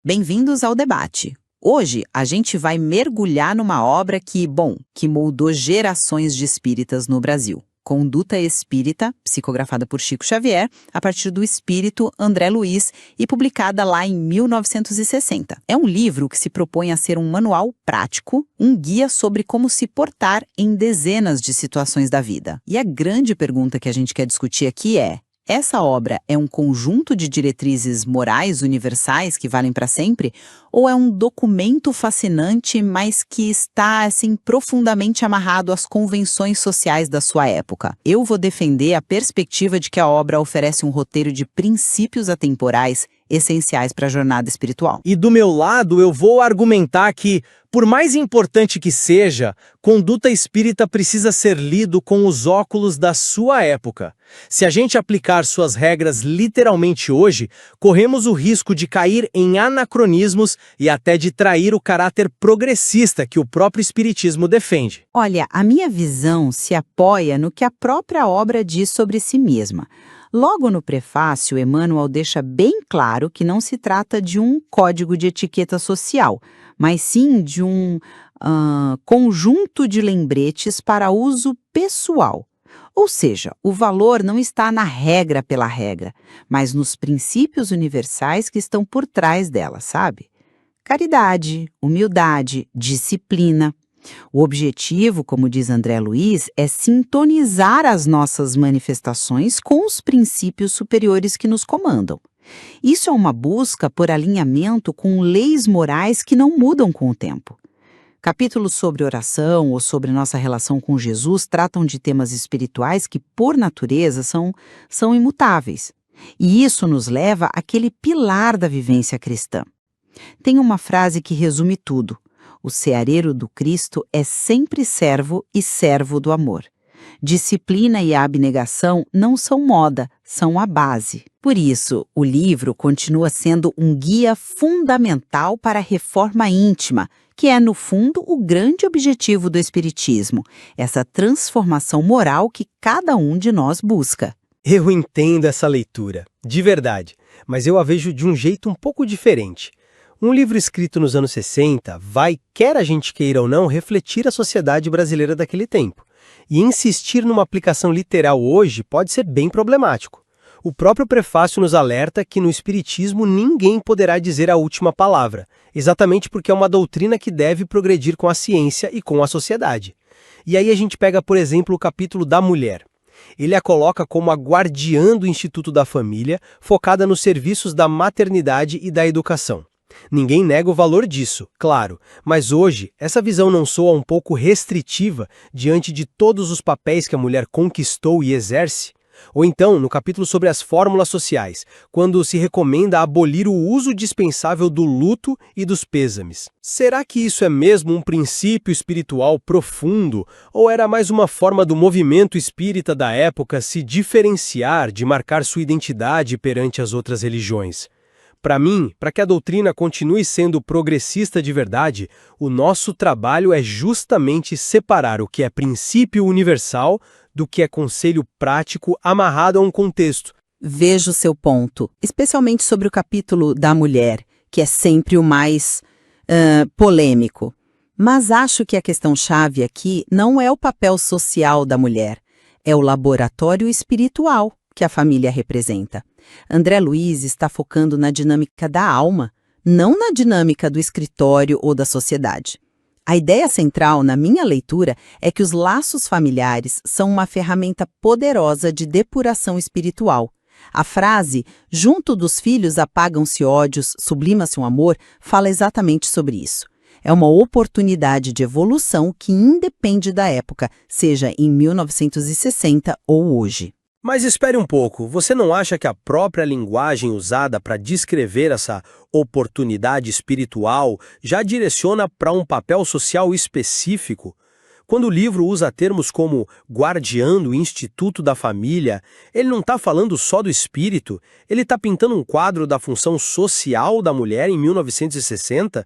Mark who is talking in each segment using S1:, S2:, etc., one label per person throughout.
S1: Bem-vindos ao debate. Hoje, a gente vai mergulhar numa obra que moldou gerações de espíritas no Brasil. Conduta Espírita, psicografada por Chico Xavier, a partir do espírito André Luiz e publicada lá em 1960. É um livro que se propõe a ser um manual prático, um guia sobre como se portar em dezenas de situações da vida. E a grande pergunta que a gente quer discutir aqui é: essa obra é um conjunto de diretrizes morais universais que valem para sempre? Ou é um documento fascinante, mas que está, profundamente amarrado às convenções sociais da sua época? Eu vou defender a perspectiva de que a obra oferece um roteiro de princípios atemporais essenciais para a jornada espiritual.
S2: E do meu lado, eu vou argumentar que, por mais importante que seja, Conduta Espírita precisa ser lido com os óculos da sua época. Se a gente aplicar suas regras literalmente hoje, corremos o risco de cair em anacronismos e até de trair o caráter progressista que o próprio Espiritismo defende.
S1: Olha, a minha visão se apoia no que a própria obra diz sobre si mesma. Logo no prefácio, Emmanuel deixa bem claro que não se trata de um código de etiqueta social, mas sim de um conjunto de lembretes para uso pessoal. Ou seja, o valor não está na regra pela regra, mas nos princípios universais que estão por trás dela, sabe? Caridade, humildade, disciplina. O objetivo, como diz André Luiz, é sintonizar as nossas manifestações com os princípios superiores que nos comandam. Isso é uma busca por alinhamento com leis morais que não mudam com o tempo. Capítulos sobre oração ou sobre nossa relação com Jesus tratam de temas espirituais que, por natureza, são imutáveis. E isso nos leva àquele pilar da vivência cristã. Tem uma frase que resume tudo: o ceareiro do Cristo é sempre servo e servo do amor. Disciplina e abnegação não são moda, são a base. Por isso, o livro continua sendo um guia fundamental para a reforma íntima, que é, no fundo, o grande objetivo do Espiritismo, essa transformação moral que cada um de nós busca.
S2: Eu entendo essa leitura, de verdade, mas eu a vejo de um jeito um pouco diferente. Um livro escrito nos anos 60 vai, quer a gente queira ou não, refletir a sociedade brasileira daquele tempo. E insistir numa aplicação literal hoje pode ser bem problemático. O próprio prefácio nos alerta que no Espiritismo ninguém poderá dizer a última palavra, exatamente porque é uma doutrina que deve progredir com a ciência e com a sociedade. E aí a gente pega, por exemplo, o capítulo da mulher. Ele a coloca como a guardiã do Instituto da Família, focada nos serviços da maternidade e da educação. Ninguém nega o valor disso, claro, mas hoje essa visão não soa um pouco restritiva diante de todos os papéis que a mulher conquistou e exerce? Ou então, no capítulo sobre as fórmulas sociais, quando se recomenda abolir o uso dispensável do luto e dos pêsames. Será que isso é mesmo um princípio espiritual profundo, ou era mais uma forma do movimento espírita da época se diferenciar, de marcar sua identidade perante as outras religiões? Para mim, para que a doutrina continue sendo progressista de verdade, o nosso trabalho é justamente separar o que é princípio universal do que é conselho prático amarrado a um contexto.
S1: Vejo o seu ponto, especialmente sobre o capítulo da mulher, que é sempre o mais polêmico. Mas acho que a questão-chave aqui não é o papel social da mulher, é o laboratório espiritual que a família representa. André Luiz está focando na dinâmica da alma, não na dinâmica do escritório ou da sociedade. A ideia central, na minha leitura, é que os laços familiares são uma ferramenta poderosa de depuração espiritual. A frase, junto dos filhos apagam-se ódios, sublima-se um amor, fala exatamente sobre isso. É uma oportunidade de evolução que independe da época, seja em 1960 ou hoje.
S2: Mas espere um pouco, você não acha que a própria linguagem usada para descrever essa oportunidade espiritual já direciona para um papel social específico? Quando o livro usa termos como guardiã do Instituto da Família, ele não está falando só do espírito, ele está pintando um quadro da função social da mulher em 1960?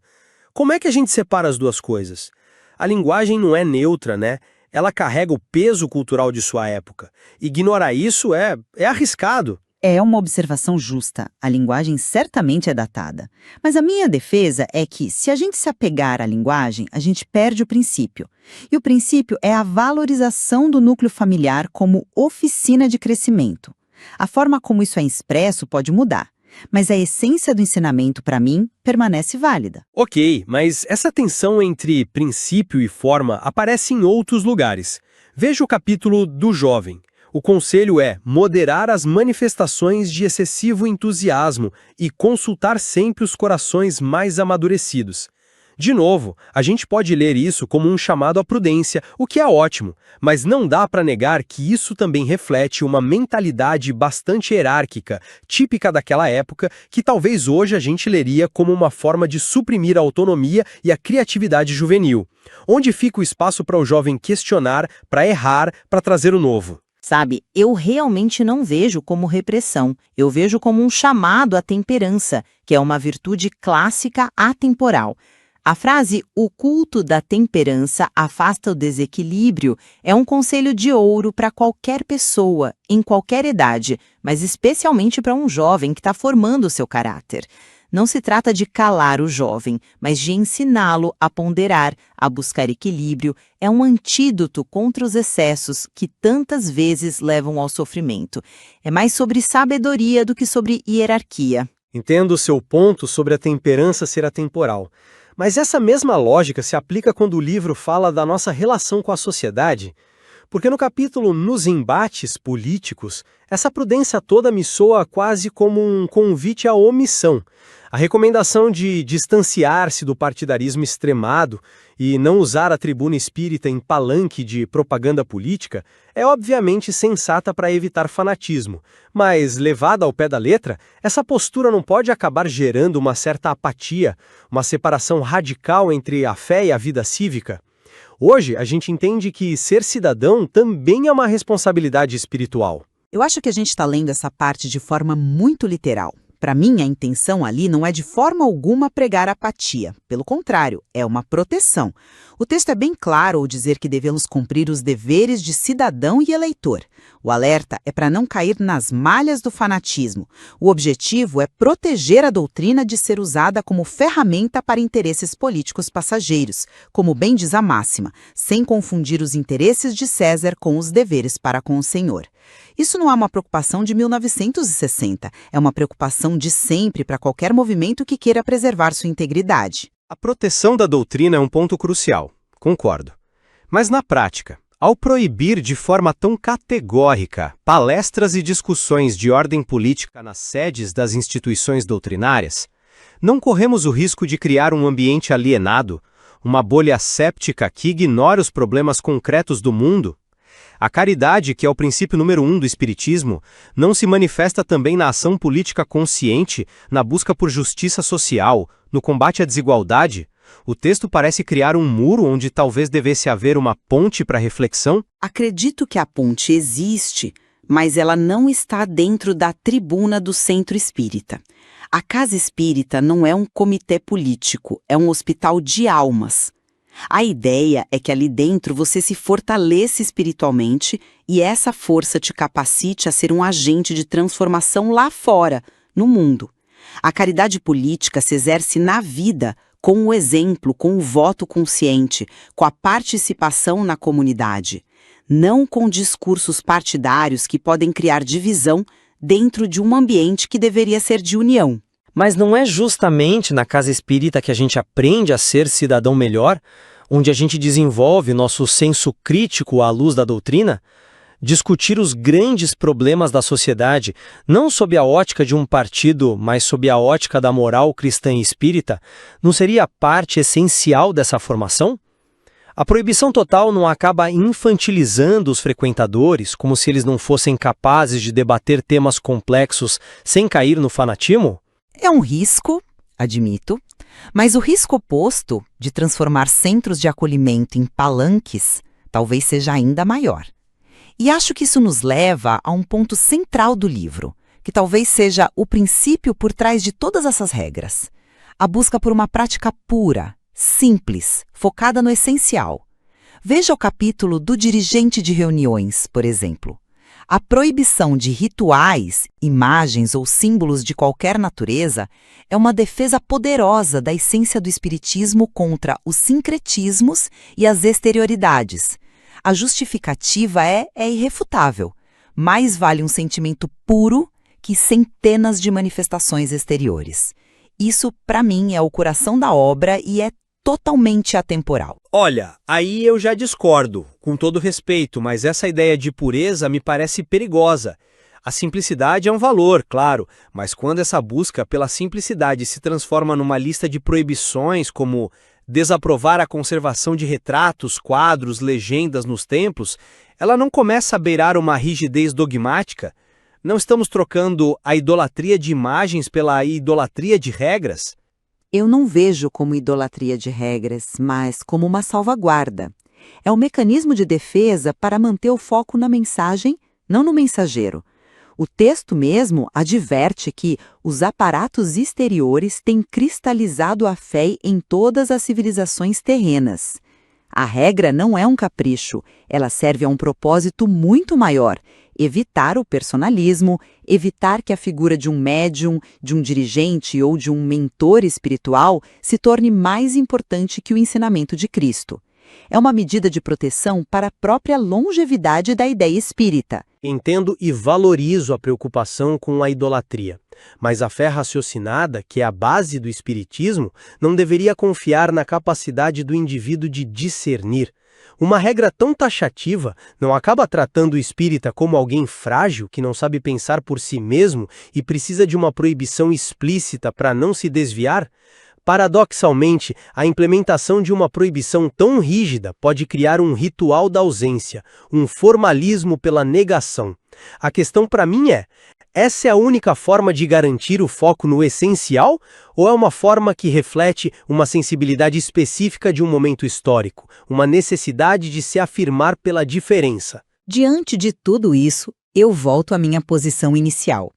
S2: Como é que a gente separa as duas coisas? A linguagem não é neutra, né? Ela carrega o peso cultural de sua época. Ignorar isso é arriscado.
S1: É uma observação justa. A linguagem certamente é datada. Mas a minha defesa é que, se a gente se apegar à linguagem, a gente perde o princípio. E o princípio é a valorização do núcleo familiar como oficina de crescimento. A forma como isso é expresso pode mudar, mas a essência do ensinamento, para mim, permanece válida.
S2: Ok, mas essa tensão entre princípio e forma aparece em outros lugares. Veja o capítulo do jovem. O conselho é moderar as manifestações de excessivo entusiasmo e consultar sempre os corações mais amadurecidos. De novo, a gente pode ler isso como um chamado à prudência, o que é ótimo, mas não dá para negar que isso também reflete uma mentalidade bastante hierárquica, típica daquela época, que talvez hoje a gente leria como uma forma de suprimir a autonomia e a criatividade juvenil. Onde fica o espaço para o jovem questionar, para errar, para trazer o novo?
S3: Sabe, eu realmente não vejo como repressão, eu vejo como um chamado à temperança, que é uma virtude clássica atemporal. A frase "o culto da temperança afasta o desequilíbrio" é um conselho de ouro para qualquer pessoa, em qualquer idade, mas especialmente para um jovem que está formando o seu caráter. Não se trata de calar o jovem, mas de ensiná-lo a ponderar, a buscar equilíbrio. É um antídoto contra os excessos que tantas vezes levam ao sofrimento. É mais sobre sabedoria do que sobre hierarquia.
S2: Entendo o seu ponto sobre a temperança ser atemporal. Mas essa mesma lógica se aplica quando o livro fala da nossa relação com a sociedade? Porque no capítulo Nos Embates Políticos, essa prudência toda me soa quase como um convite à omissão. A recomendação de distanciar-se do partidarismo extremado e não usar a tribuna espírita em palanque de propaganda política é obviamente sensata para evitar fanatismo, mas, levada ao pé da letra, essa postura não pode acabar gerando uma certa apatia, uma separação radical entre a fé e a vida cívica? Hoje, a gente entende que ser cidadão também é uma responsabilidade espiritual.
S1: Eu acho que a gente está lendo essa parte de forma muito literal. Para mim, a intenção ali não é de forma alguma pregar apatia. Pelo contrário, é uma proteção. O texto é bem claro ao dizer que devemos cumprir os deveres de cidadão e eleitor. O alerta é para não cair nas malhas do fanatismo. O objetivo é proteger a doutrina de ser usada como ferramenta para interesses políticos passageiros, como bem diz a máxima, sem confundir os interesses de César com os deveres para com o Senhor. Isso não é uma preocupação de 1960, é uma preocupação de sempre para qualquer movimento que queira preservar sua integridade.
S2: A proteção da doutrina é um ponto crucial, concordo. Mas na prática, ao proibir de forma tão categórica palestras e discussões de ordem política nas sedes das instituições doutrinárias, não corremos o risco de criar um ambiente alienado, uma bolha séptica que ignora os problemas concretos do mundo? A caridade, que é o princípio número 1 do Espiritismo, não se manifesta também na ação política consciente, na busca por justiça social, no combate à desigualdade? O texto parece criar um muro onde talvez devesse haver uma ponte para reflexão?
S3: Acredito que a ponte existe, mas ela não está dentro da tribuna do centro espírita. A casa espírita não é um comitê político, é um hospital de almas. A ideia é que ali dentro você se fortaleça espiritualmente e essa força te capacite a ser um agente de transformação lá fora, no mundo. A caridade política se exerce na vida, com o exemplo, com o voto consciente, com a participação na comunidade. Não com discursos partidários que podem criar divisão dentro de um ambiente que deveria ser de união.
S4: Mas não é justamente na casa espírita que a gente aprende a ser cidadão melhor, onde a gente desenvolve nosso senso crítico à luz da doutrina? Discutir os grandes problemas da sociedade, não sob a ótica de um partido, mas sob a ótica da moral cristã e espírita, não seria parte essencial dessa formação? A proibição total não acaba infantilizando os frequentadores, como se eles não fossem capazes de debater temas complexos sem cair no fanatismo?
S1: É um risco, admito, mas o risco oposto, de transformar centros de acolhimento em palanques, talvez seja ainda maior. E acho que isso nos leva a um ponto central do livro, que talvez seja o princípio por trás de todas essas regras. A busca por uma prática pura, simples, focada no essencial. Veja o capítulo do dirigente de reuniões, por exemplo.
S3: A proibição de rituais, imagens ou símbolos de qualquer natureza é uma defesa poderosa da essência do espiritismo contra os sincretismos e as exterioridades. A justificativa é irrefutável. Mais vale um sentimento puro que centenas de manifestações exteriores. Isso, para mim, é o coração da obra e é totalmente atemporal.
S4: Olha, aí eu já discordo, com todo respeito, mas essa ideia de pureza me parece perigosa. A simplicidade é um valor, claro, mas quando essa busca pela simplicidade se transforma numa lista de proibições, como desaprovar a conservação de retratos, quadros, legendas nos templos, ela não começa a beirar uma rigidez dogmática? Não estamos trocando a idolatria de imagens pela idolatria de regras?
S3: Eu não vejo como idolatria de regras, mas como uma salvaguarda. É um mecanismo de defesa para manter o foco na mensagem, não no mensageiro. O texto mesmo adverte que os aparatos exteriores têm cristalizado a fé em todas as civilizações terrenas. A regra não é um capricho, ela serve a um propósito muito maior: evitar o personalismo, evitar que a figura de um médium, de um dirigente ou de um mentor espiritual se torne mais importante que o ensinamento de Cristo. É uma medida de proteção para a própria longevidade da ideia espírita.
S2: Entendo e valorizo a preocupação com a idolatria, mas a fé raciocinada, que é a base do espiritismo, não deveria confiar na capacidade do indivíduo de discernir. Uma regra tão taxativa não acaba tratando o espírita como alguém frágil que não sabe pensar por si mesmo e precisa de uma proibição explícita para não se desviar? Paradoxalmente, a implementação de uma proibição tão rígida pode criar um ritual da ausência, um formalismo pela negação. A questão para mim essa é a única forma de garantir o foco no essencial? Ou é uma forma que reflete uma sensibilidade específica de um momento histórico, uma necessidade de se afirmar pela diferença?
S1: Diante de tudo isso, eu volto à minha posição inicial.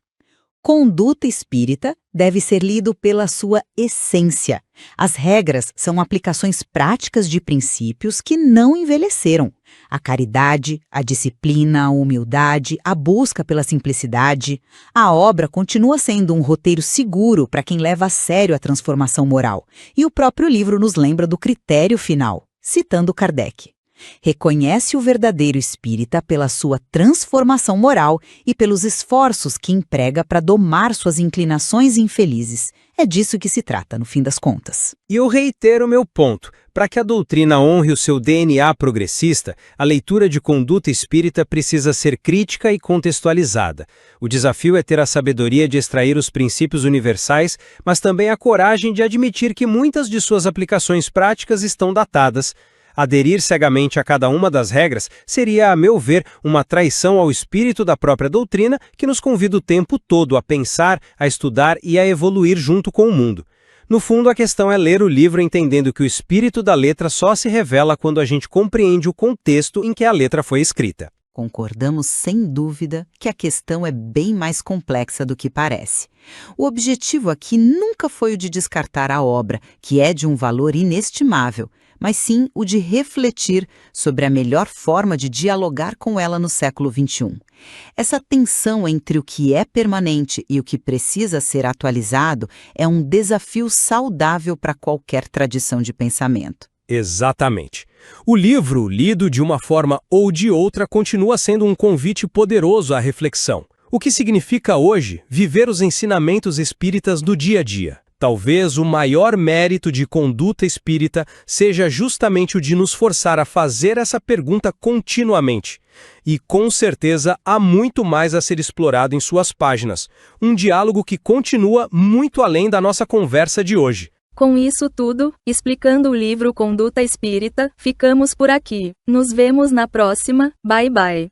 S1: Conduta espírita deve ser lido pela sua essência. As regras são aplicações práticas de princípios que não envelheceram. A caridade, a disciplina, a humildade, a busca pela simplicidade. A obra continua sendo um roteiro seguro para quem leva a sério a transformação moral. E o próprio livro nos lembra do critério final, citando Kardec. Reconhece o verdadeiro espírita pela sua transformação moral e pelos esforços que emprega para domar suas inclinações infelizes. É disso que se trata, no fim das contas.
S4: E eu reitero meu ponto. Para que a doutrina honre o seu DNA progressista, a leitura de Conduta Espírita precisa ser crítica e contextualizada. O desafio é ter a sabedoria de extrair os princípios universais, mas também a coragem de admitir que muitas de suas aplicações práticas estão datadas. Aderir cegamente a cada uma das regras seria, a meu ver, uma traição ao espírito da própria doutrina que nos convida o tempo todo a pensar, a estudar e a evoluir junto com o mundo. No fundo, a questão é ler o livro entendendo que o espírito da letra só se revela quando a gente compreende o contexto em que a letra foi escrita.
S1: Concordamos sem dúvida que a questão é bem mais complexa do que parece. O objetivo aqui nunca foi o de descartar a obra, que é de um valor inestimável, mas sim o de refletir sobre a melhor forma de dialogar com ela no século XXI. Essa tensão entre o que é permanente e o que precisa ser atualizado é um desafio saudável para qualquer tradição de pensamento.
S4: Exatamente. O livro, lido de uma forma ou de outra, continua sendo um convite poderoso à reflexão. O que significa hoje viver os ensinamentos espíritas do dia a dia? Talvez o maior mérito de Conduta Espírita seja justamente o de nos forçar a fazer essa pergunta continuamente. E com certeza há muito mais a ser explorado em suas páginas. Um diálogo que continua muito além da nossa conversa de hoje.
S5: Com isso tudo, explicando o livro Conduta Espírita, ficamos por aqui. Nos vemos na próxima. Bye bye.